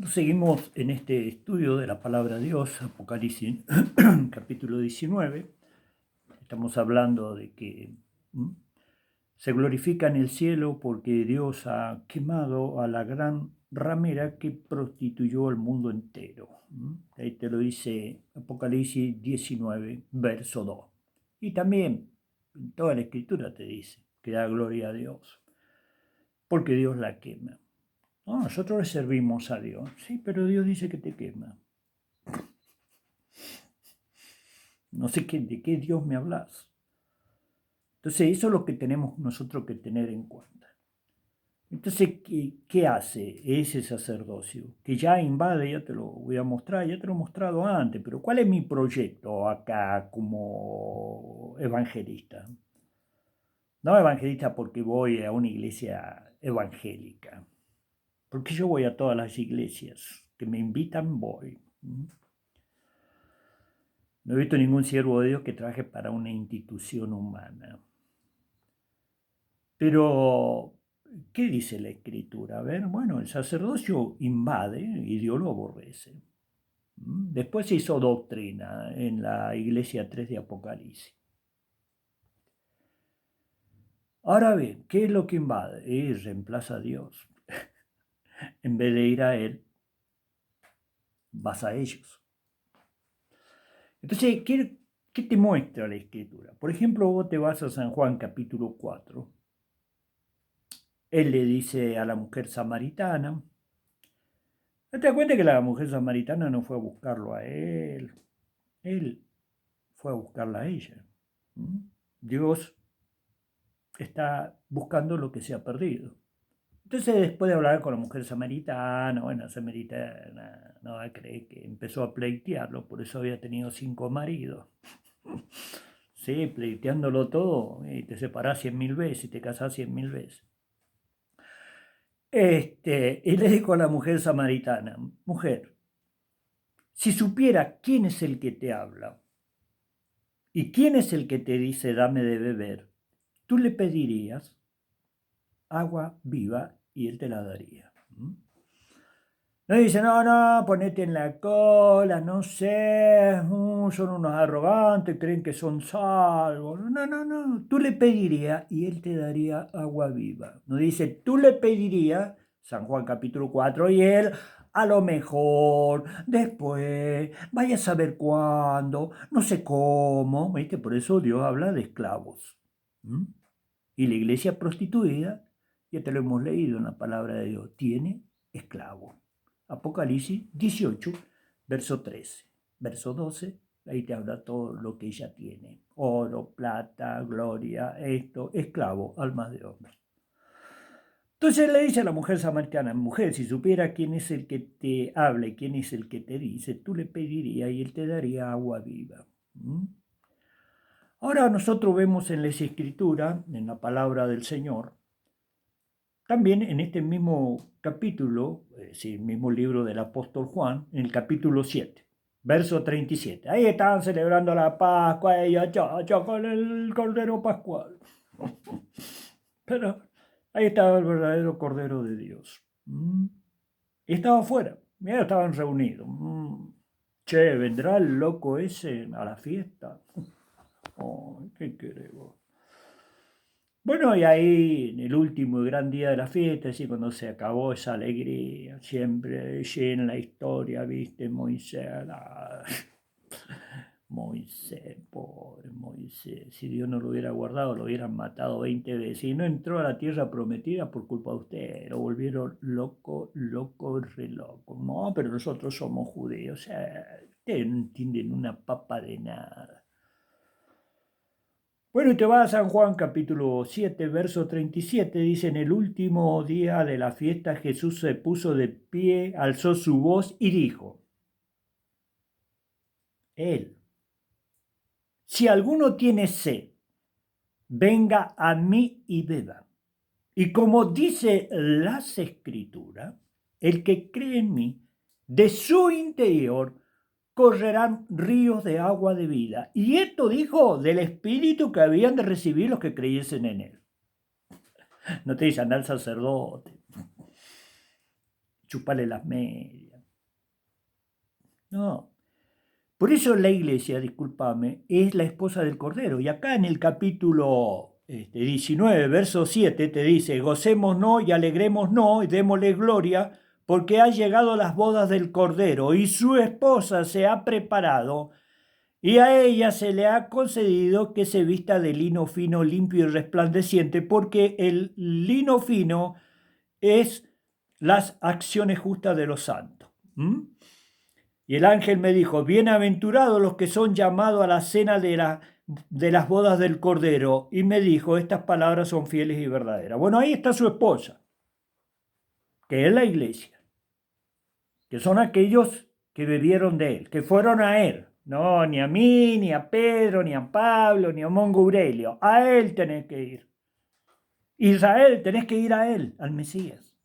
Seguimos en este estudio de la palabra de Dios, Apocalipsis capítulo 19. Estamos hablando de que se glorifica en el cielo porque Dios ha quemado a la gran ramera que prostituyó al mundo entero. Ahí te lo dice Apocalipsis 19, verso 2. Y también en toda la escritura te dice que da gloria a Dios, porque Dios la quema. No, nosotros le servimos a Dios, sí, pero Dios dice que te quema. No sé de qué Dios me hablas. Entonces, eso es lo que tenemos nosotros que tener en cuenta. Entonces, ¿qué hace ese sacerdocio? Que ya invade, ya te lo voy a mostrar, ya te lo he mostrado antes, pero ¿cuál es mi proyecto acá como evangelista? No evangelista porque voy a una iglesia evangélica, porque yo voy a todas las iglesias que me invitan, voy. No he visto ningún siervo de Dios que trabaje para una institución humana. Pero, ¿qué dice la Escritura? A ver, bueno, el sacerdocio invade y Dios lo aborrece. Después se hizo doctrina en la Iglesia 3 de Apocalipsis. Ahora bien, ¿qué es lo que invade? Y reemplaza a Dios. En vez de ir a Él, vas a ellos. Entonces, ¿qué te muestra la Escritura? Por ejemplo, vos te vas a San Juan capítulo 4. Él le dice a la mujer samaritana, ¿no te das cuenta que la mujer samaritana no fue a buscarlo a él? Él fue a buscarla a ella. Dios está buscando lo que se ha perdido. Entonces, después de hablar con la mujer samaritana, bueno, la samaritana no cree que empezó a pleitearlo, por eso había tenido 5 maridos. Sí, pleiteándolo todo, y te separás 100.000 veces y te casás 100.000 veces. Y le dijo a la mujer samaritana, mujer, si supiera quién es el que te habla y quién es el que te dice dame de beber, tú le pedirías agua viva y él te la daría. No dice, no, ponete en la cola, no sé, son unos arrogantes, creen que son salvos. No, tú le pedirías y él te daría agua viva. No dice, tú le pedirías, San Juan capítulo 4, y él a lo mejor, después, vaya a saber cuándo, no sé cómo. ¿Viste? Por eso Dios habla de esclavos. Y la iglesia prostituida, ya te lo hemos leído en la palabra de Dios, tiene esclavos. Apocalipsis 18, verso 13. Verso 12, ahí te habla todo lo que ella tiene. Oro, plata, gloria, esto, esclavo, almas de hombre. Entonces le dice a la mujer samaritana, mujer, si supiera quién es el que te habla y quién es el que te dice, tú le pedirías y él te daría agua viva. Ahora nosotros vemos en las Escrituras, en la palabra del Señor, también en este mismo capítulo, el mismo libro del apóstol Juan, en el capítulo 7, verso 37. Ahí estaban celebrando la Pascua, ella con el Cordero Pascual. Pero ahí estaba el verdadero Cordero de Dios. Y estaba afuera, mira, estaban reunidos. Che, ¿vendrá el loco ese a la fiesta? Oh, ¿qué queremos? Bueno, y ahí en el último gran día de la fiesta, así cuando se acabó esa alegría, siempre llena la historia, viste, Moisés, Moisés, pobre Moisés, si Dios no lo hubiera guardado, lo hubieran matado 20 veces, y no entró a la tierra prometida por culpa de usted, lo volvieron loco, re loco. No, pero nosotros somos judíos, o sea, ustedes no entienden una papa de nada. Bueno, y te vas a San Juan capítulo 7, verso 37, dice, en el último día de la fiesta Jesús se puso de pie, alzó su voz y dijo, Él, si alguno tiene sed, venga a mí y beba. Y como dice las Escrituras, el que cree en mí, de su interior correrán ríos de agua de vida. Y esto dijo del Espíritu que habían de recibir los que creyesen en él. No te dice andar al sacerdote, chuparle las medias, No. Por eso la iglesia, discúlpame, es la esposa del Cordero. Y acá en el capítulo 19, verso 7, te dice, gocémonos y alegrémonos y démosle gloria, porque han llegado las bodas del Cordero y su esposa se ha preparado, y a ella se le ha concedido que se vista de lino fino, limpio y resplandeciente, porque el lino fino es las acciones justas de los santos. Y el ángel me dijo, bienaventurados los que son llamados a la cena de las bodas del Cordero. Y me dijo, estas palabras son fieles y verdaderas. Bueno, ahí está su esposa, que es la iglesia, que son aquellos que bebieron de él, que fueron a él. No, ni a mí, ni a Pedro, ni a Pablo, ni a Mongo Aurelio. A él tenés que ir. Israel, tenés que ir a él, al Mesías.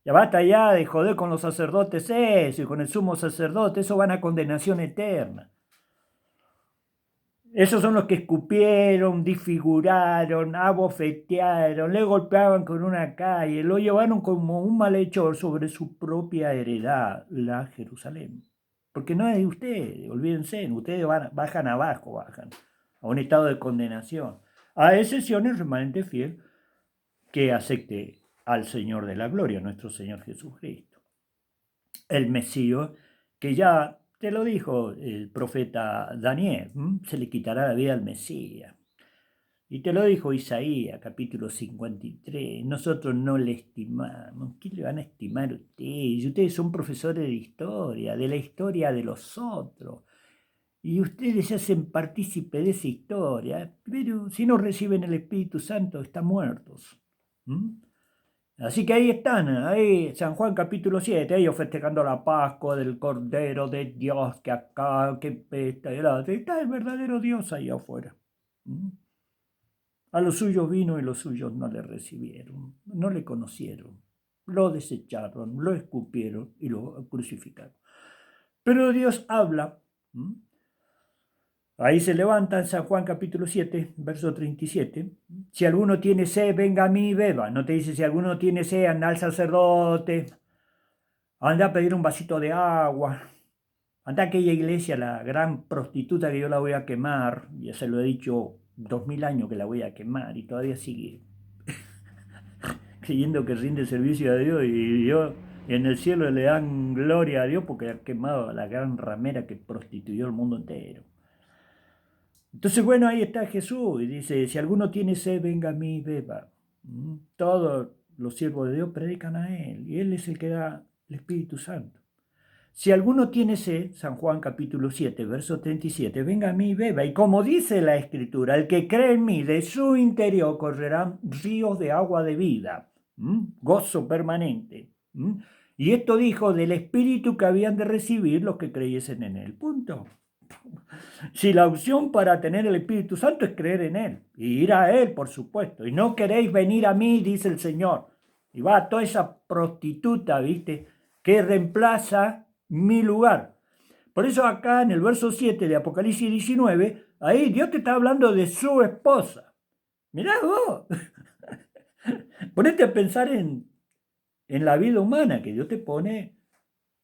Ya basta ya de joder con los sacerdotes eso y con el sumo sacerdote, eso van a condenación eterna. Esos son los que escupieron, disfiguraron, abofetearon, le golpeaban con una calle, lo llevaron como un malhechor sobre su propia heredad, la Jerusalén. Porque no es de ustedes, olvídense, ustedes bajan abajo, bajan a un estado de condenación. A excepción del remanente fiel que acepte al Señor de la gloria, nuestro Señor Jesucristo. El Mesías, que ya te lo dijo el profeta Daniel, se le quitará la vida al Mesías. Y te lo dijo Isaías, capítulo 53, nosotros no le estimamos. ¿Qué le van a estimar a ustedes? Ustedes son profesores de historia, de la historia de los otros. Y ustedes se hacen partícipe de esa historia, pero si no reciben el Espíritu Santo, están muertos. Así que ahí están, ahí San Juan capítulo 7, ellos festejando la Pascua del Cordero de Dios, que acá, que pesta, y está el verdadero Dios ahí afuera. A los suyos vino y los suyos no le recibieron, no le conocieron, lo desecharon, lo escupieron y lo crucificaron. Pero Dios habla. Ahí se levanta en San Juan capítulo 7, verso 37. Si alguno tiene sed, venga a mí y beba. No te dice, si alguno tiene sed, anda al sacerdote, anda a pedir un vasito de agua, anda a aquella iglesia, la gran prostituta que yo la voy a quemar. Ya se lo he dicho 2000 años que la voy a quemar y todavía sigue creyendo que rinde servicio a Dios y Dios en el cielo le dan gloria a Dios porque ha quemado a la gran ramera que prostituyó el mundo entero. Entonces, bueno, ahí está Jesús y dice, si alguno tiene sed, venga a mí y beba. Todos los siervos de Dios predican a Él y Él es el que da el Espíritu Santo. Si alguno tiene sed, San Juan capítulo 7, verso 37, venga a mí y beba. Y como dice la Escritura, el que cree en mí, de su interior correrán ríos de agua de vida, gozo permanente. Y esto dijo del Espíritu que habían de recibir los que creyesen en Él. Punto. Si la opción para tener el Espíritu Santo es creer en Él y ir a Él, por supuesto, y no queréis venir a mí, dice el Señor, y va toda esa prostituta, ¿viste?, que reemplaza mi lugar. Por eso acá en el verso 7 de Apocalipsis 19, ahí Dios te está hablando de su esposa. Mirá vos, ponete a pensar en la vida humana, que Dios te pone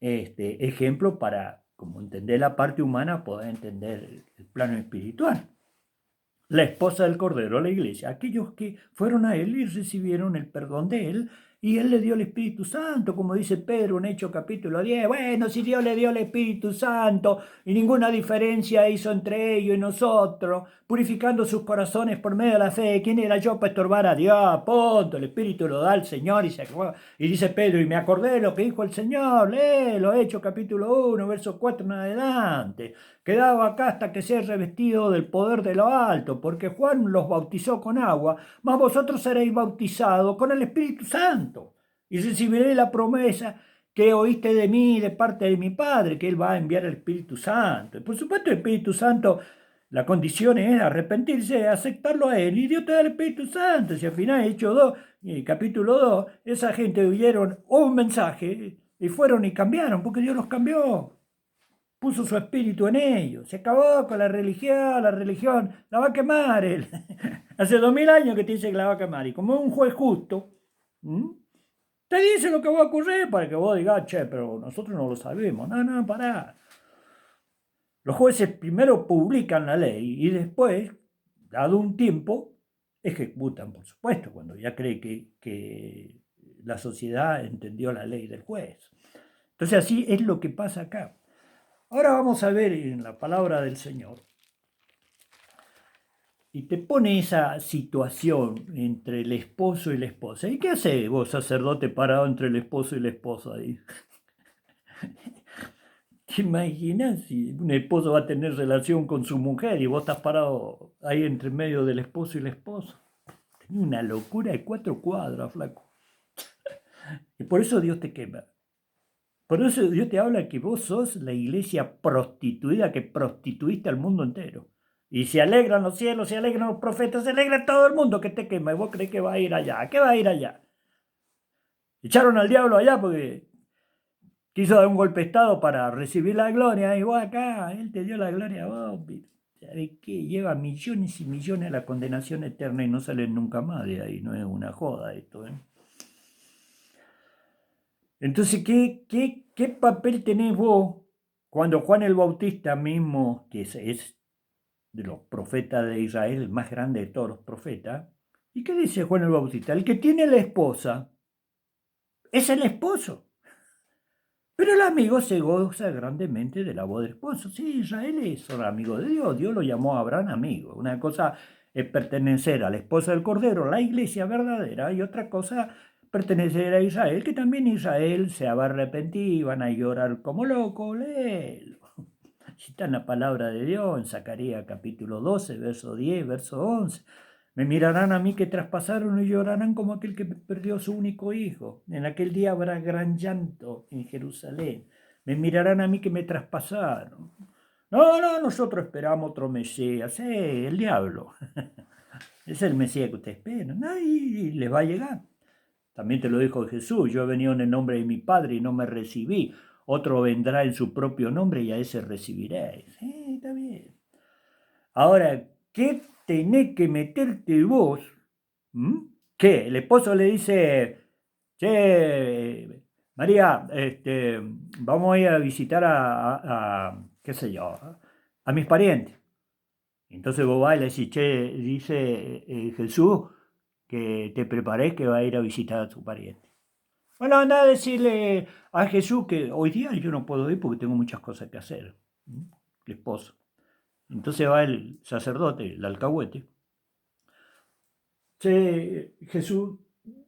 ejemplo para, como entender la parte humana, poder entender el plano espiritual. La esposa del Cordero, la iglesia, aquellos que fueron a Él y recibieron el perdón de Él, y Él le dio el Espíritu Santo, como dice Pedro en Hechos capítulo 10. Bueno, si Dios le dio el Espíritu Santo y ninguna diferencia hizo entre ellos y nosotros, purificando sus corazones por medio de la fe, ¿quién era yo para estorbar a Dios? Punto, el Espíritu lo da el Señor y dice Pedro, y me acordé de lo que dijo el Señor, léelo, Hechos capítulo 1, verso 4 en adelante. Quedado acá hasta que seas revestido del poder de lo alto, porque Juan los bautizó con agua, mas vosotros seréis bautizados con el Espíritu Santo, y recibiréis la promesa que oíste de mí de parte de mi Padre, que Él va a enviar el Espíritu Santo. Y por supuesto el Espíritu Santo, la condición es arrepentirse, aceptarlo a Él, y Dios te da el Espíritu Santo. Si al final, Hechos 2, capítulo 2, esa gente oyeron un mensaje y fueron y cambiaron, porque Dios los cambió. Puso su espíritu en ellos. Se acabó con la religión la va a quemar él. Hace 2000 años que te dice que la va a quemar. Y como un juez justo, Te dice lo que va a ocurrir para que vos digas, che, pero nosotros no lo sabemos. No, pará. Los jueces primero publican la ley y después, dado un tiempo, ejecutan, por supuesto, cuando ya cree que la sociedad entendió la ley del juez. Entonces así es lo que pasa acá. Ahora vamos a ver en la palabra del Señor. Y te pone esa situación entre el esposo y la esposa. ¿Y qué hace vos, sacerdote, parado entre el esposo y la esposa ahí? ¿Te imaginas si un esposo va a tener relación con su mujer y vos estás parado ahí entre medio del esposo y la esposa? Tenía una locura de 4 cuadras, flaco. Y por eso Dios te quema. Por eso Dios te habla que vos sos la iglesia prostituida que prostituiste al mundo entero. Y se alegran los cielos, se alegran los profetas, se alegra todo el mundo que te quema. Y vos crees que va a ir allá. ¿Qué va a ir allá? Echaron al diablo allá porque quiso dar un golpe de estado para recibir la gloria. Y vos acá, él te dio la gloria a vos. ¿Sabes qué? Lleva millones y millones a la condenación eterna y no salen nunca más de ahí. No es una joda esto, ¿eh? Entonces, ¿qué papel tenés vos cuando Juan el Bautista mismo, que es de los profetas de Israel, el más grande de todos los profetas? ¿Y qué dice Juan el Bautista? El que tiene la esposa es el esposo. Pero el amigo se goza grandemente de la voz del esposo. Sí, Israel es amigo de Dios. Dios lo llamó a Abraham amigo. Una cosa es pertenecer a la esposa del Cordero, la iglesia verdadera, y otra cosa pertenecer a Israel, que también Israel se va a arrepentir y van a llorar como locos. Léelo. Está en la palabra de Dios, en Zacarías capítulo 12, verso 10, verso 11. Me mirarán a mí que traspasaron y llorarán como aquel que perdió su único hijo. En aquel día habrá gran llanto en Jerusalén. Me mirarán a mí que me traspasaron. No, nosotros esperamos otro Mesías. El diablo. Es el Mesías que usted espera. Y les va a llegar. También te lo dijo Jesús. Yo he venido en el nombre de mi Padre y no me recibí. Otro vendrá en su propio nombre y a ese recibiréis. Está bien. Ahora, ¿qué tenés que meterte vos? ¿Qué? El esposo le dice, che, María, vamos a ir a visitar qué sé yo, a mis parientes. Entonces vos vas y le decís, che, dice Jesús que te preparés que va a ir a visitar a tu pariente. Bueno, anda a decirle a Jesús que hoy día yo no puedo ir porque tengo muchas cosas que hacer. El esposo. Entonces va el sacerdote, el alcahuete. Jesús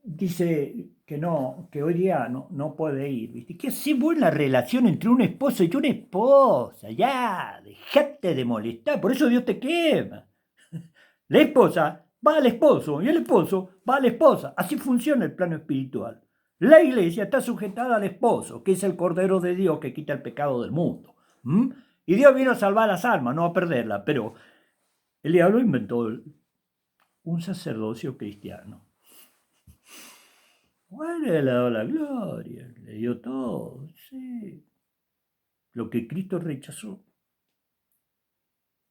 dice que no, que hoy día no puede ir. ¿Viste? ¿Qué hace buena relación entre un esposo y una esposa? Ya, dejate de molestar, por eso Dios te quema. La esposa va al esposo y el esposo va a la esposa. Así funciona el plano espiritual. La iglesia está sujetada al esposo, que es el Cordero de Dios que quita el pecado del mundo. Y Dios vino a salvar las almas, no a perderlas, pero el diablo inventó un sacerdocio cristiano. Bueno, le ha dado la gloria, le dio todo, sí. Lo que Cristo rechazó,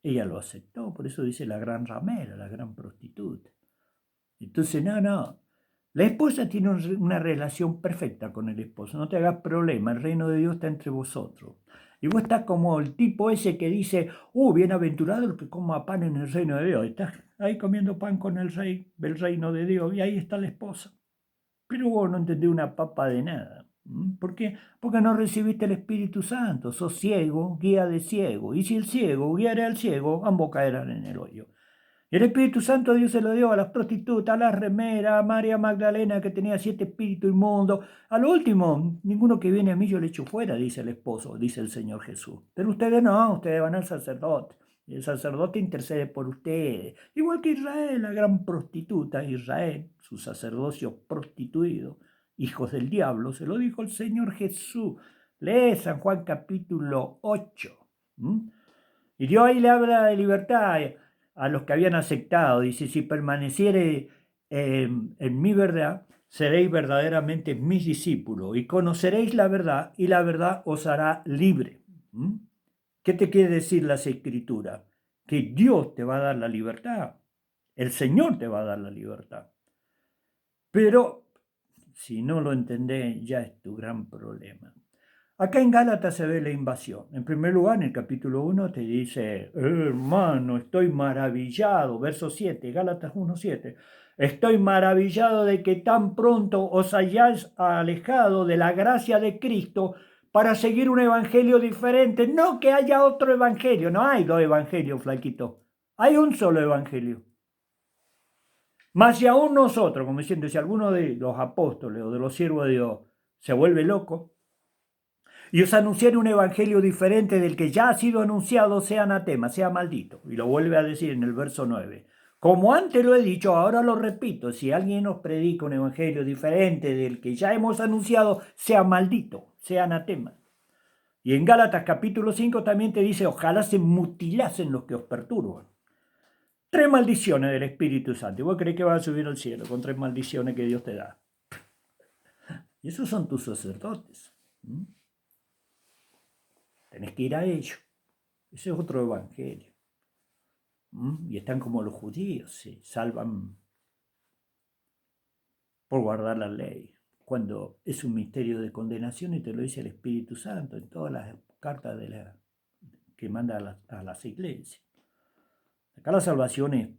ella lo aceptó, por eso dice la gran ramera, la gran prostituta. Entonces, no. La esposa tiene una relación perfecta con el esposo, no te hagas problema, el reino de Dios está entre vosotros. Y vos estás como el tipo ese que dice, bienaventurado el que coma pan en el reino de Dios. Estás ahí comiendo pan con el rey del reino de Dios y ahí está la esposa. Pero vos no entendés una papa de nada. ¿Por qué? Porque no recibiste el Espíritu Santo. Sos ciego, guía de ciego. Y si el ciego guiara al ciego, ambos caerán en el hoyo. Y el Espíritu Santo Dios se lo dio a las prostitutas, a las remeras, a María Magdalena que tenía 7 espíritus inmundos. A lo último, ninguno que viene a mí yo le echo fuera, dice el esposo, dice el Señor Jesús. Pero ustedes no, ustedes van al sacerdote. Y el sacerdote intercede por ustedes. Igual que Israel, la gran prostituta, Israel, su sacerdocio prostituido, hijos del diablo, se lo dijo el Señor Jesús. Lee San Juan capítulo 8. Y Dios ahí le habla de libertad a los que habían aceptado. Dice, si permaneciere en mi verdad, seréis verdaderamente mis discípulos y conoceréis la verdad y la verdad os hará libre. ¿Qué te quiere decir las escrituras? Que Dios te va a dar la libertad. El Señor te va a dar la libertad. Pero Si no lo entendés, ya es tu gran problema. Acá en Gálatas se ve la invasión. En primer lugar, en el capítulo 1 te dice, hermano, estoy maravillado, verso 7, Gálatas 1:7. Estoy maravillado de que tan pronto os hayáis alejado de la gracia de Cristo para seguir un evangelio diferente. No que haya otro evangelio, no hay dos evangelios, flaquito. Hay un solo evangelio. Mas si aún nosotros, como diciendo, si alguno de los apóstoles o de los siervos de Dios se vuelve loco y os anunciare un evangelio diferente del que ya ha sido anunciado, sea anatema, sea maldito. Y lo vuelve a decir en el verso 9. Como antes lo he dicho, ahora lo repito, si alguien nos predica un evangelio diferente del que ya hemos anunciado, sea maldito, sea anatema. Y en Gálatas capítulo 5 también te dice, ojalá se mutilasen los que os perturban. 3 maldiciones del Espíritu Santo. ¿Y vos crees que vas a subir al cielo con 3 maldiciones que Dios te da? Y esos son tus sacerdotes. Tenés que ir a ellos. Ese es otro evangelio. Y están como los judíos, se salvan por guardar la ley. Cuando es un misterio de condenación y te lo dice el Espíritu Santo en todas las cartas que manda a las iglesias. Acá la salvación es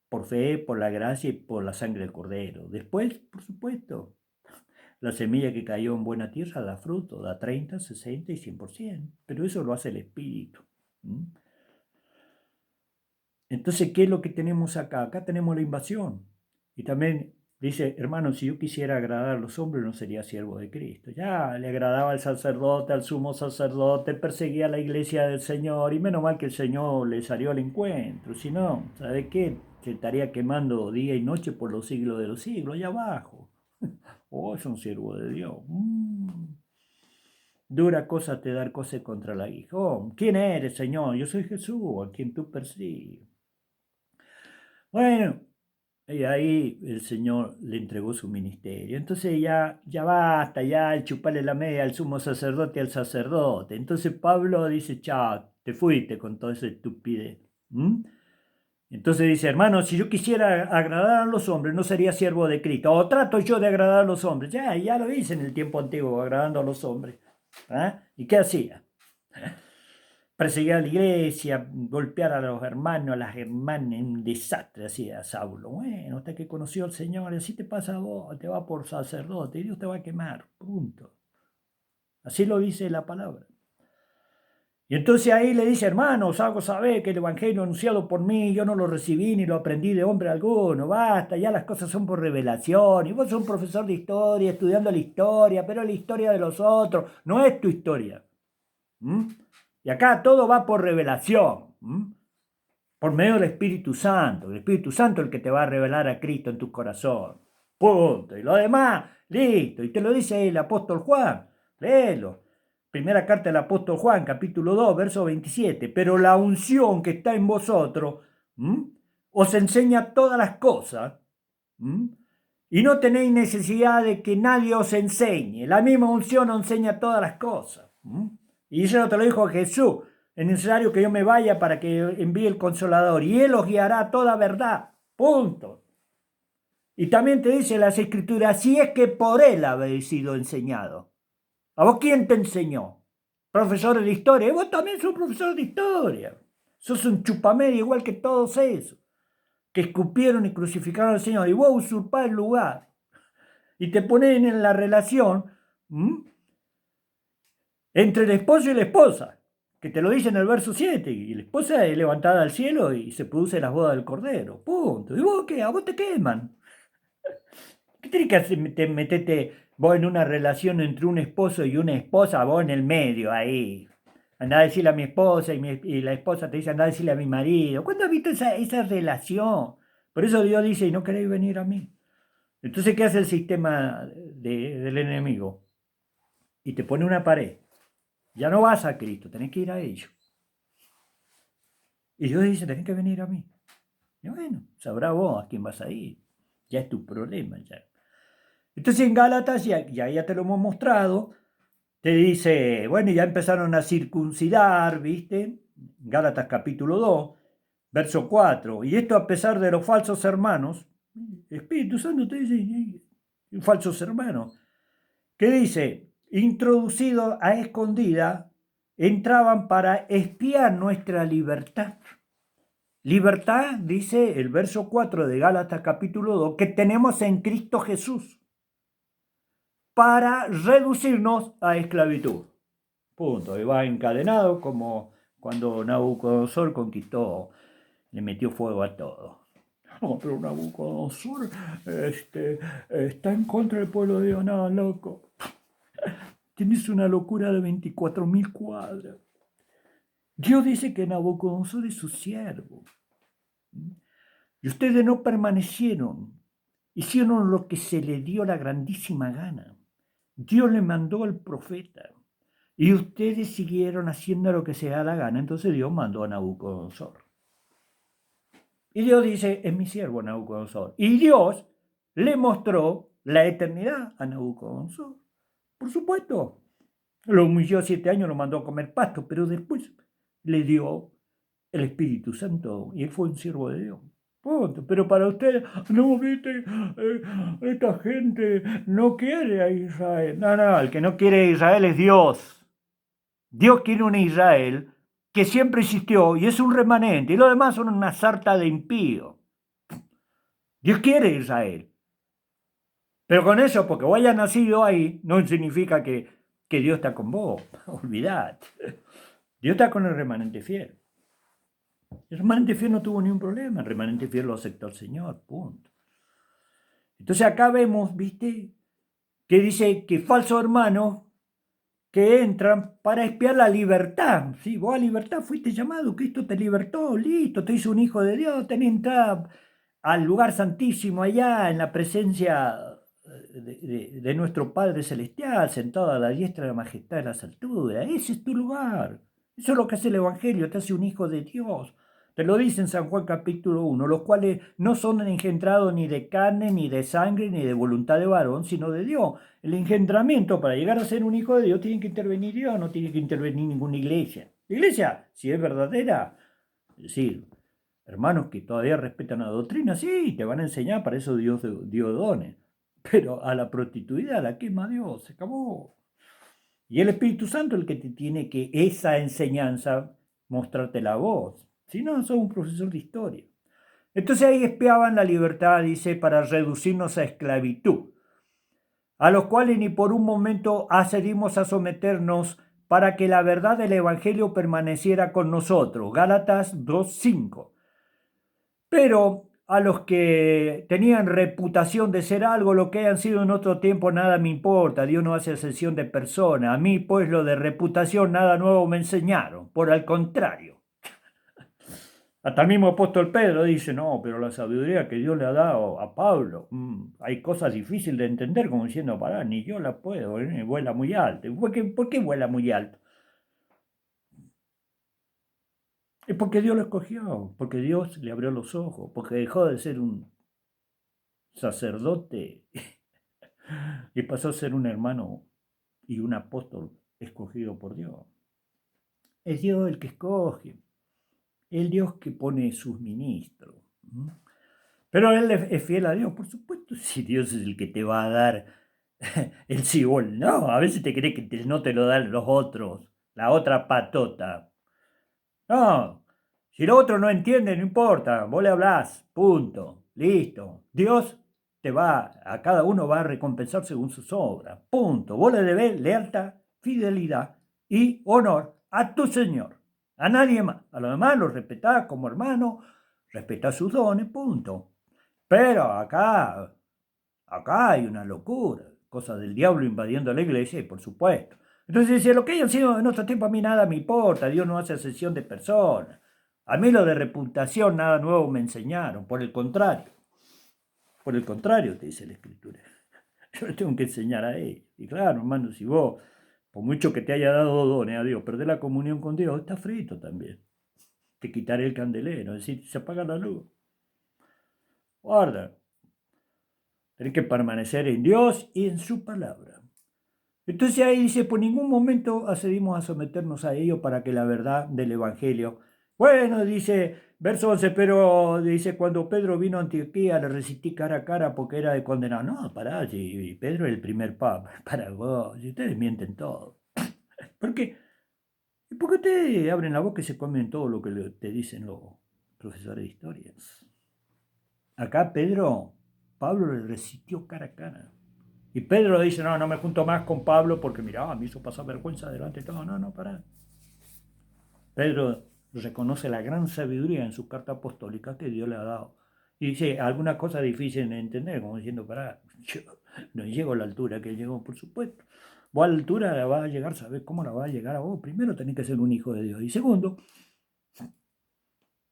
por fe, por la gracia y por la sangre del Cordero. Después, por supuesto, la semilla que cayó en buena tierra da fruto, da 30, 60 y 100%. Pero eso lo hace el Espíritu. Entonces, ¿qué es lo que tenemos acá? Acá tenemos la invasión. Y también dice, hermano, si yo quisiera agradar a los hombres, no sería siervo de Cristo. Ya le agradaba al sacerdote, al sumo sacerdote, perseguía a la iglesia del Señor, y menos mal que el Señor le salió al encuentro. Si no, ¿sabe qué? Se estaría quemando día y noche por los siglos de los siglos, allá abajo. Oh, es un siervo de Dios. Dura cosa te dar cosas contra el aguijón. ¿Quién eres, Señor? Yo soy Jesús, a quien tú persigues. Bueno, y ahí el Señor le entregó su ministerio. Entonces ya basta, ya el chuparle la media al sumo sacerdote y al sacerdote. Entonces Pablo dice, chao, te fuiste con toda esa estupidez. Entonces dice, hermano, si yo quisiera agradar a los hombres, no sería siervo de Cristo. O trato yo de agradar a los hombres. Ya lo hice en el tiempo antiguo, agradando a los hombres. ¿Y qué hacía? Perseguir a la iglesia, golpear a los hermanos, a las hermanas, un desastre hacía Saulo. Bueno, hasta que conoció al Señor, y así te pasa a vos, te va por sacerdote, y Dios te va a quemar, punto. Así lo dice la palabra. Y entonces ahí le dice, hermanos, hago saber que el evangelio anunciado por mí, yo no lo recibí ni lo aprendí de hombre alguno, basta, ya las cosas son por revelación, y vos sos un profesor de historia, estudiando la historia, pero la historia de los otros, no es tu historia. Y acá todo va por revelación, por medio del Espíritu Santo. El Espíritu Santo es el que te va a revelar a Cristo en tu corazón. Punto. Y lo demás, listo. Y te lo dice el apóstol Juan. Léelo. Primera carta del apóstol Juan, capítulo 2, verso 27. Pero la unción que está en vosotros os enseña todas las cosas. Y no tenéis necesidad de que nadie os enseñe. La misma unción os enseña todas las cosas. Y eso te lo dijo Jesús. Es necesario que yo me vaya para que envíe el Consolador. Y Él os guiará a toda verdad. Punto. Y también te dice las Escrituras, si es que por Él habéis sido enseñado. ¿A vos quién te enseñó? Profesores de historia. Y vos también sos profesor de historia. Sos un chupamedia igual que todos esos, que escupieron y crucificaron al Señor. Y vos usurpás el lugar. Y te ponen en la relación entre el esposo y la esposa, que te lo dice en el verso 7, y la esposa es levantada al cielo y se produce las bodas del Cordero, punto. ¿Y vos qué? ¿A vos te queman? ¿Qué tenés que hacer? Metete vos en una relación entre un esposo y una esposa, vos en el medio, ahí. Andá a decirle a mi esposa y la esposa te dice andá a decirle a mi marido. ¿Cuándo has visto esa relación? Por eso Dios dice, y no queréis venir a mí. Entonces, ¿qué hace el sistema del enemigo? Y te pone una pared. Ya no vas a Cristo, tenés que ir a ellos. Y Dios dice, tenés que venir a mí. Y bueno, sabrá vos a quién vas a ir. Ya es tu problema. Ya. Entonces en Gálatas, ya te lo hemos mostrado, te dice, bueno, ya empezaron a circuncidar, ¿viste? Gálatas capítulo 2, verso 4. Y esto a pesar de los falsos hermanos, el Espíritu Santo te dice, falsos hermanos, que dice, introducidos a escondida, entraban para espiar nuestra libertad. Libertad, dice el verso 4 de Gálatas capítulo 2, que tenemos en Cristo Jesús, para reducirnos a esclavitud. Punto. Y va encadenado como cuando Nabucodonosor conquistó, le metió fuego a todo. No, pero Nabucodonosor está en contra del pueblo de Dios. No, loco. Tienes una locura de 24.000 cuadras. Dios dice que Nabucodonosor es su siervo. Y ustedes no permanecieron. Hicieron lo que se le dio la grandísima gana. Dios le mandó al profeta. Y ustedes siguieron haciendo lo que se da la gana. Entonces Dios mandó a Nabucodonosor. Y Dios dice, es mi siervo Nabucodonosor. Y Dios le mostró la eternidad a Nabucodonosor. Por supuesto. Lo humilló 7 años, lo mandó a comer pasto, pero después le dio el Espíritu Santo y él fue un siervo de Dios. Punto. Pero para ustedes, no, viste, esta gente no quiere a Israel. No, el que no quiere a Israel es Dios. Dios quiere un Israel que siempre existió y es un remanente, y los demás son una sarta de impíos. Dios quiere a Israel. Pero con eso, porque vos hayas nacido ahí, no significa que Dios está con vos. Olvidate. Dios está con el remanente fiel. El remanente fiel no tuvo ni un problema, el remanente fiel lo aceptó el Señor, punto. Entonces acá vemos, ¿viste? Que dice que falsos hermanos que entran para espiar la libertad. Sí, vos a libertad fuiste llamado, Cristo te libertó, listo, te hizo un hijo de Dios, tenés entrada al lugar santísimo allá en la presencia de nuestro Padre Celestial, sentado a la diestra de la majestad de las alturas. Ese es tu lugar. Eso es lo que hace el Evangelio, te hace un hijo de Dios. Te lo dice en San Juan capítulo 1, los cuales no son engendrados ni de carne, ni de sangre, ni de voluntad de varón, sino de Dios. El engendramiento, para llegar a ser un hijo de Dios, tiene que intervenir Dios, no tiene que intervenir ninguna iglesia. La iglesia, si es verdadera, es decir, hermanos que todavía respetan la doctrina, sí, te van a enseñar, para eso Dios dio dones. Pero a la prostituida la quema Dios, se acabó. Y el Espíritu Santo es el que te tiene que esa enseñanza mostrarte la voz. Si no, sos un profesor de historia. Entonces ahí espiaban la libertad, dice, para reducirnos a esclavitud, a los cuales ni por un momento accedimos a someternos para que la verdad del Evangelio permaneciera con nosotros. Gálatas 2:5. Pero a los que tenían reputación de ser algo, lo que hayan sido en otro tiempo, nada me importa. Dios no hace excepción de persona. A mí, pues, lo de reputación, nada nuevo me enseñaron. Por el contrario. Hasta el mismo apóstol Pedro dice, no, pero la sabiduría que Dios le ha dado a Pablo, hay cosas difíciles de entender, como diciendo, pará, ni yo la puedo, vuela muy alto. ¿Por qué vuela muy alto? Es porque Dios lo escogió, porque Dios le abrió los ojos, porque dejó de ser un sacerdote y pasó a ser un hermano y un apóstol escogido por Dios. Es Dios el que escoge, el Dios que pone sus ministros. Pero Él es fiel a Dios, por supuesto, si Dios es el que te va a dar el sí o el no. A veces te crees que no te lo dan los otros, la otra patota. No, si los otros no entienden, no importa, vos le hablás, punto, listo. Dios a cada uno va a recompensar según sus obras, punto. Vos le debés lealtad, fidelidad y honor a tu Señor, a nadie más. A los demás los respetás como hermano, respetás sus dones, punto. Pero acá hay una locura, cosas del diablo invadiendo la iglesia, y por supuesto. Entonces dice, lo que hayan sido en otro tiempo a mí nada me importa, Dios no hace excepción de personas. A mí lo de reputación nada nuevo me enseñaron, por el contrario. Por el contrario, te dice la Escritura. Yo le tengo que enseñar a él. Y claro, hermano, si vos, por mucho que te haya dado dones a Dios, perdés la comunión con Dios, está frito también. Te quitaré el candelero, es decir, se apaga la luz. Guarda. Tenés que permanecer en Dios y en su palabra. Entonces ahí dice, por ningún momento accedimos a someternos a ello para que la verdad del Evangelio Bueno, dice, verso 11, pero dice, cuando Pedro vino a Antioquía le resistí cara a cara porque era de condenar. No, pará, si Pedro es el primer papa, para vos, si ustedes mienten todo. ¿Por qué? Porque ustedes abren la boca y se comen todo lo que te dicen los profesores de historias. Acá Pablo le resistió cara a cara. Y Pedro dice, no, no me junto más con Pablo porque mirá, me hizo pasar vergüenza delante de todo. No, no, pará. Pedro reconoce la gran sabiduría en su carta apostólica que Dios le ha dado. Y dice algunas cosas difíciles de entender, como diciendo, pará, yo no llego a la altura que él llegó, por supuesto. Vos a la altura la vas a llegar, sabés cómo la vas a llegar a vos. Primero tenés que ser un hijo de Dios. Y segundo,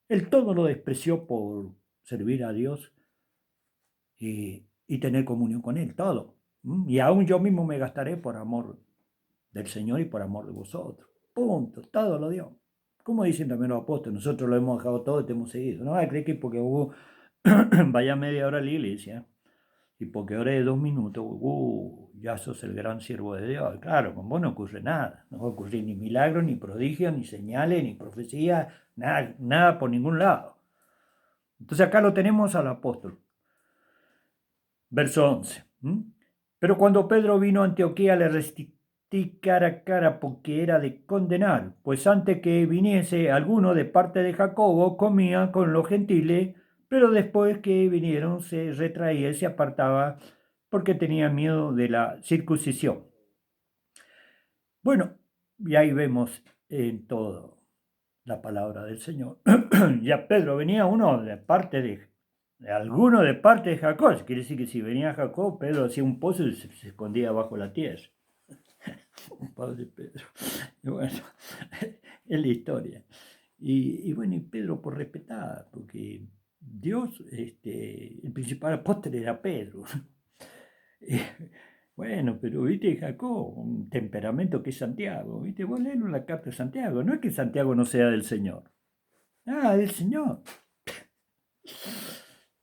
él todo lo despreció por servir a Dios y tener comunión con Él, todo. Y aún yo mismo me gastaré por amor del Señor y por amor de vosotros. Punto, todo lo dio. Como dicen también los apóstoles, nosotros lo hemos dejado todo y te hemos seguido. No va a creer que porque vaya media hora a la iglesia y porque ore 2 minutos, ya sos el gran siervo de Dios. Claro, con vos no ocurre nada. No va a ocurrir ni milagros, ni prodigios, ni señales, ni profecías, nada, nada por ningún lado. Entonces acá lo tenemos al apóstol. Verso 11. Pero cuando Pedro vino a Antioquía le resistí cara a cara porque era de condenar, pues antes que viniese alguno de parte de Jacobo comía con los gentiles, pero después que vinieron se retraía y se apartaba porque tenía miedo de la circuncisión. Bueno, y ahí vemos en todo la palabra del Señor. Ya Pedro venía uno de parte de alguno de parte de Jacob. Quiere decir que si venía Jacob, Pedro hacía un pozo y se escondía bajo la tierra. Padre Pedro. Y bueno, es la historia. Y bueno, y Pedro por respetar, porque Dios, el principal apóstol era Pedro. Bueno, pero viste, Jacob, un temperamento que es Santiago, viste, vos lees la carta de Santiago, no es que Santiago no sea del Señor, del Señor.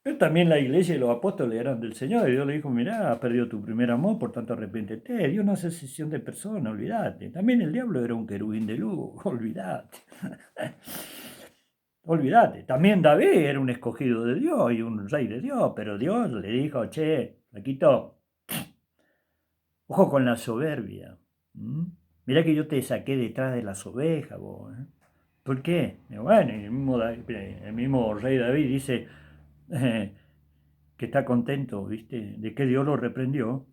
Pero también la iglesia y los apóstoles eran del Señor, y Dios le dijo, mirá, has perdido tu primer amor, por tanto arrepéntete. Dios no hace sección de personas, olvídate. También el diablo era un querubín de luz, olvídate. Olvídate. También David era un escogido de Dios y un rey de Dios, pero Dios le dijo, che, Paquito, ojo con la soberbia. Mirá que yo te saqué detrás de las ovejas, vos. ¿Por qué? Bueno, el mismo rey David dice que está contento, ¿viste? De que Dios lo reprendió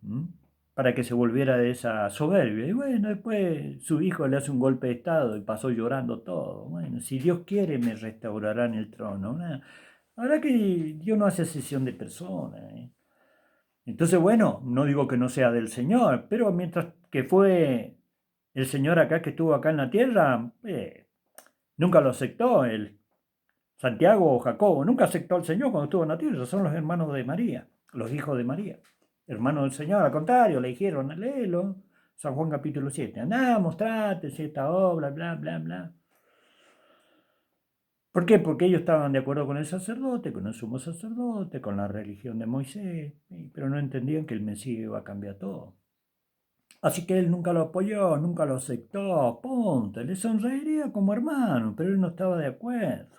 para que se volviera de esa soberbia. Y bueno, después su hijo le hace un golpe de estado y pasó llorando todo. Bueno, si Dios quiere me restaurará en el trono. ¿No? La verdad que Dios no hace excepción de personas. Entonces, bueno, no digo que no sea del Señor, pero mientras que fue el Señor acá que estuvo acá en la tierra, nunca lo aceptó él. Santiago o Jacobo, nunca aceptó al Señor cuando estuvo en la tierra, son los hermanos de María, los hijos de María, hermanos del Señor, al contrario, le dijeron, léelo, San Juan capítulo 7, andá, mostrate esta obra, bla, bla, bla. ¿Por qué? Porque ellos estaban de acuerdo con el sacerdote, con el sumo sacerdote, con la religión de Moisés, pero no entendían que el Mesías iba a cambiar todo. Así que él nunca lo apoyó, nunca lo aceptó, punto. Le sonreiría como hermano, pero él no estaba de acuerdo.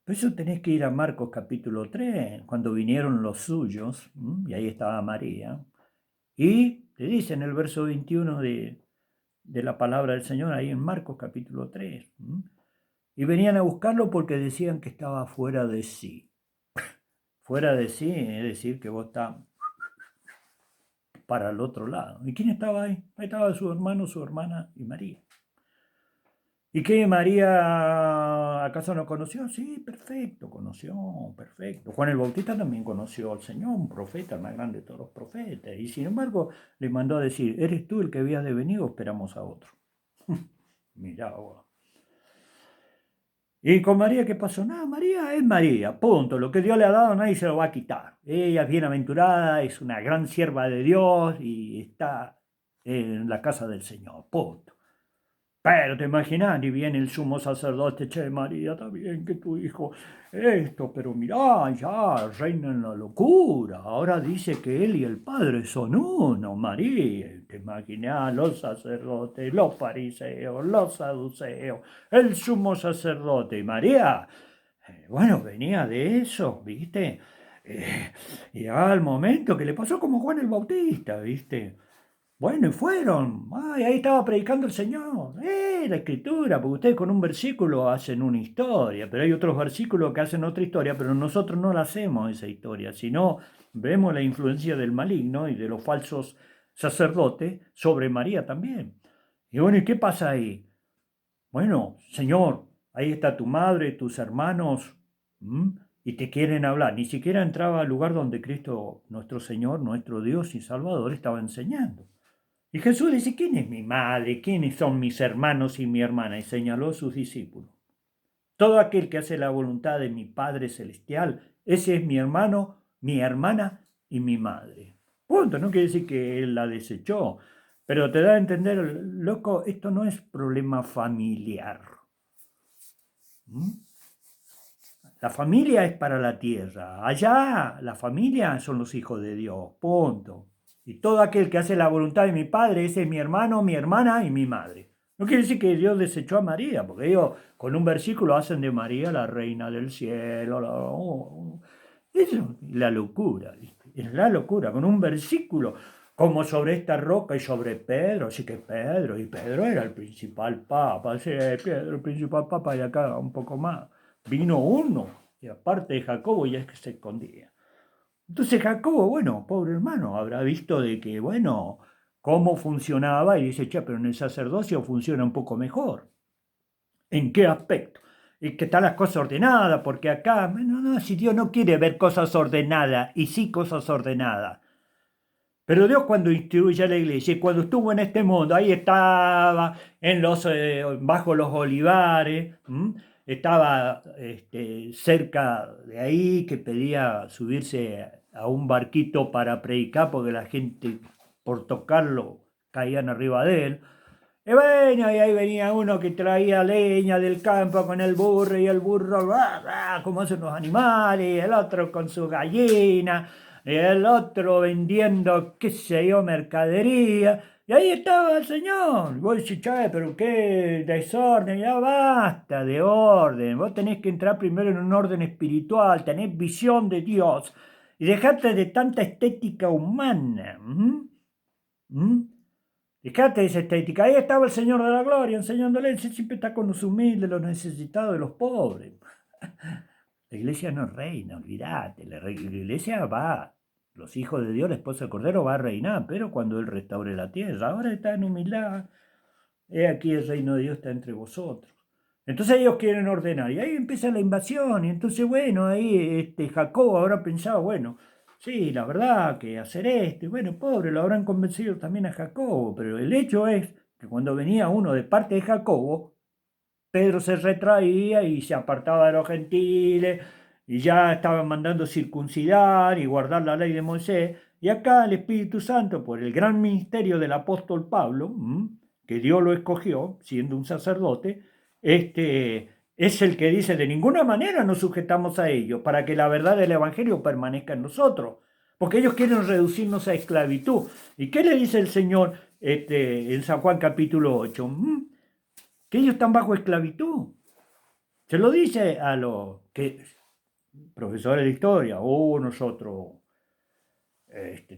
Por eso tenés que ir a Marcos capítulo 3, cuando vinieron los suyos, y ahí estaba María, y te dice en el verso 21 de la palabra del Señor, ahí en Marcos capítulo 3, y venían a buscarlo porque decían que estaba fuera de sí. Fuera de sí, es decir, que vos estás para el otro lado. ¿Y quién estaba ahí? Ahí estaba su hermano, su hermana y María. ¿Y qué María acaso no conoció? Sí, perfecto, conoció, perfecto. Juan el Bautista también conoció al Señor, un profeta, el más grande de todos los profetas. Y sin embargo le mandó a decir, ¿eres tú el que habías de venir o esperamos a otro? Mirá vos. ¿Y con María qué pasó? Nada, María es María, punto. Lo que Dios le ha dado nadie se lo va a quitar. Ella es bienaventurada, es una gran sierva de Dios y está en la casa del Señor, punto. Pero te imaginas, y viene el sumo sacerdote, che, María, está bien que tu hijo esto, pero mirá, ya reina en la locura. Ahora dice que él y el Padre son uno, María. te imaginas, los sacerdotes, los fariseos, los saduceos, el sumo sacerdote. Y María, bueno, venía de eso, ¿viste? Y llegaba el momento que le pasó como Juan el Bautista, ¿viste? Bueno, y fueron. Ay, ahí estaba predicando el Señor. La escritura, porque ustedes con un versículo hacen una historia, pero hay otros versículos que hacen otra historia, pero nosotros no la hacemos esa historia, sino vemos la influencia del maligno y de los falsos sacerdotes sobre María también. Y bueno, ¿y qué pasa ahí? Bueno, Señor, ahí está tu madre, tus hermanos, y te quieren hablar. Ni siquiera entraba al lugar donde Cristo, nuestro Señor, nuestro Dios y Salvador, estaba enseñando. Y Jesús dice, ¿quién es mi madre? ¿Quiénes son mis hermanos y mi hermana? Y señaló a sus discípulos. Todo aquel que hace la voluntad de mi Padre Celestial, ese es mi hermano, mi hermana y mi madre. Punto, no quiere decir que él la desechó, pero te da a entender, loco, esto no es problema familiar. La familia es para la tierra. Allá la familia son los hijos de Dios. Punto. Y todo aquel que hace la voluntad de mi Padre, ese es mi hermano, mi hermana y mi madre. No quiere decir que Dios desechó a María, porque ellos con un versículo hacen de María la reina del cielo. Eso es la locura, ¿viste? Es la locura. Con un versículo, como sobre esta roca y sobre Pedro, así que Pedro, y Pedro era el principal papa, sí, Pedro el principal papa y acá un poco más. Vino uno, y aparte de Jacobo ya es que se escondía. Entonces Jacobo, bueno, pobre hermano, habrá visto de que, bueno, cómo funcionaba y dice, che, pero en el sacerdocio funciona un poco mejor. ¿En qué aspecto? Y que están las cosas ordenadas, porque acá, no, si Dios no quiere ver cosas ordenadas, y sí cosas ordenadas. Pero Dios cuando instituye a la iglesia, y cuando estuvo en este mundo, ahí estaba bajo los olivares, estaba cerca de ahí, que pedía subirse a un barquito para predicar, porque la gente por tocarlo caían arriba de él. Y bueno, y ahí venía uno que traía leña del campo con el burro, y el burro, como hacen los animales, y el otro con su gallina, y el otro vendiendo, qué sé yo, mercadería. Y ahí estaba el Señor. Y vos decís, che, pero qué desorden, ya basta de orden. Vos tenés que entrar primero en un orden espiritual, tenés visión de Dios y dejate de tanta estética humana. Fíjate esa estética. Ahí estaba el Señor de la Gloria enseñándole. Él siempre está con los humildes, los necesitados y los pobres. La iglesia no reina, olvídate. La iglesia va, los hijos de Dios, la esposa del Cordero va a reinar, pero cuando Él restaure la tierra. Ahora está en humildad. He aquí el reino de Dios está entre vosotros. Entonces ellos quieren ordenar. Y ahí empieza la invasión. Y entonces, bueno, ahí Jacob habrá pensado, bueno, sí, la verdad que hacer esto, y bueno, pobre, lo habrán convencido también a Jacobo, pero el hecho es que cuando venía uno de parte de Jacobo, Pedro se retraía y se apartaba de los gentiles, y ya estaban mandando circuncidar y guardar la ley de Moisés, y acá el Espíritu Santo, por el gran ministerio del apóstol Pablo, que Dios lo escogió, siendo un sacerdote, es el que dice, de ninguna manera nos sujetamos a ellos, para que la verdad del Evangelio permanezca en nosotros, porque ellos quieren reducirnos a esclavitud. ¿Y qué le dice el Señor en San Juan capítulo 8? Que ellos están bajo esclavitud. Se lo dice a los profesores de historia, nosotros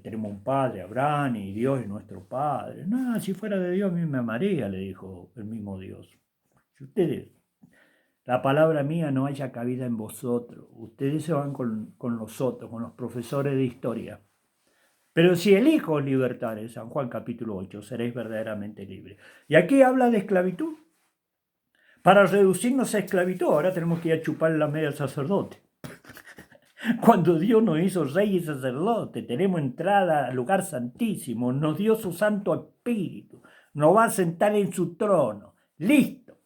tenemos un padre, Abraham, y Dios es nuestro padre. No, si fuera de Dios, a mí me amaría, le dijo el mismo Dios. Si ustedes, la palabra mía no haya cabida en vosotros, ustedes se van con los otros, con los profesores de historia. Pero si elijo libertad, en San Juan capítulo 8, seréis verdaderamente libres. Y aquí habla de esclavitud. Para reducirnos a esclavitud, ahora tenemos que ir a chupar la media al sacerdote. Cuando Dios nos hizo rey y sacerdote, tenemos entrada al lugar santísimo, nos dio su Santo Espíritu, nos va a sentar en su trono. Listo.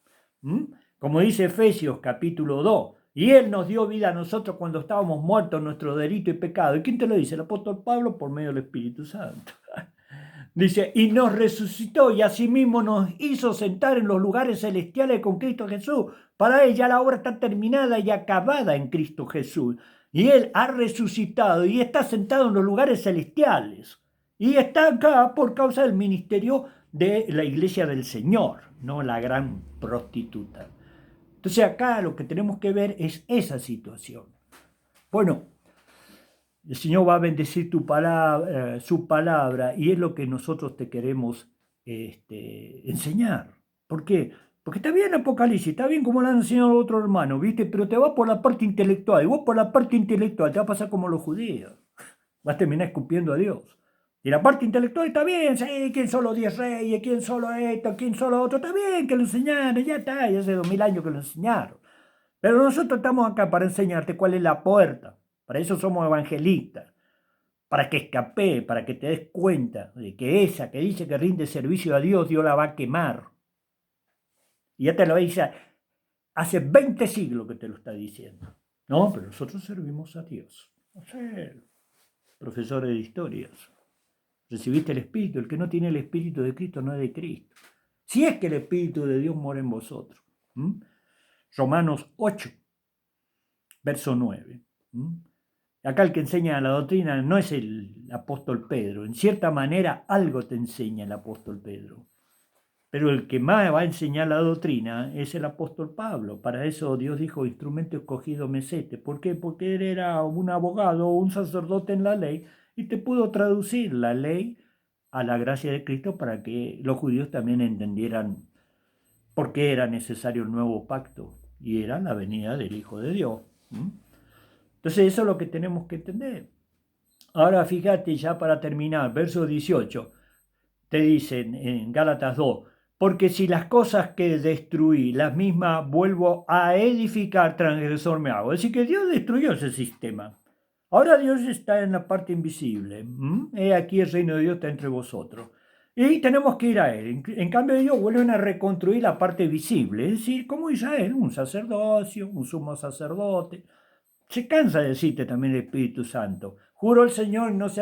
Como dice Efesios capítulo 2, y Él nos dio vida a nosotros cuando estábamos muertos en nuestro delito y pecado. ¿Y quién te lo dice? El apóstol Pablo por medio del Espíritu Santo. Dice, y nos resucitó y asimismo nos hizo sentar en los lugares celestiales con Cristo Jesús. Para Él ya la obra está terminada y acabada en Cristo Jesús. Y Él ha resucitado y está sentado en los lugares celestiales. Y está acá por causa del ministerio de la iglesia del Señor, no la gran prostituta. Entonces acá lo que tenemos que ver es esa situación. Bueno, el Señor va a bendecir su palabra y es lo que nosotros te queremos enseñar. ¿Por qué? Porque está bien Apocalipsis, está bien como lo han enseñado otro hermano, ¿viste? Pero te va por la parte intelectual y vos por la parte intelectual te va a pasar como los judíos. Vas a terminar escupiendo a Dios. Y la parte intelectual está bien, sí, quién son los 10 reyes, quién solo esto, quién solo otro, está bien que lo enseñaron, ya está, ya hace 2000 años que lo enseñaron. Pero nosotros estamos acá para enseñarte cuál es la puerta. Para eso somos evangelistas. Para que escape, para que te des cuenta de que esa que dice que rinde servicio a Dios, Dios la va a quemar. Y ya te lo dice hace 20 siglos que te lo está diciendo. No, pero nosotros servimos a Dios. No sé, profesores de historias. Recibiste el Espíritu. El que no tiene el Espíritu de Cristo no es de Cristo. Si es que el Espíritu de Dios mora en vosotros. Romanos 8, verso 9. Acá el que enseña la doctrina no es el apóstol Pedro. En cierta manera algo te enseña el apóstol Pedro. Pero el que más va a enseñar la doctrina es el apóstol Pablo. Para eso Dios dijo, instrumento escogido mesete. ¿Por qué? Porque él era un abogado o un sacerdote en la ley y te pudo traducir la ley a la gracia de Cristo para que los judíos también entendieran por qué era necesario el nuevo pacto y era la venida del Hijo de Dios. Entonces eso es lo que tenemos que entender. Ahora fíjate ya para terminar, verso 18, te dicen en Gálatas 2, porque si las cosas que destruí, las mismas vuelvo a edificar, transgresor me hago. Es decir, que Dios destruyó ese sistema. Ahora Dios está en la parte invisible. He aquí el reino de Dios está entre vosotros. Y tenemos que ir a Él. En cambio ellos vuelven a reconstruir la parte visible. Es decir, como Israel, un sacerdocio, un sumo sacerdote. Se cansa de decirte también el Espíritu Santo. Juro el Señor, no se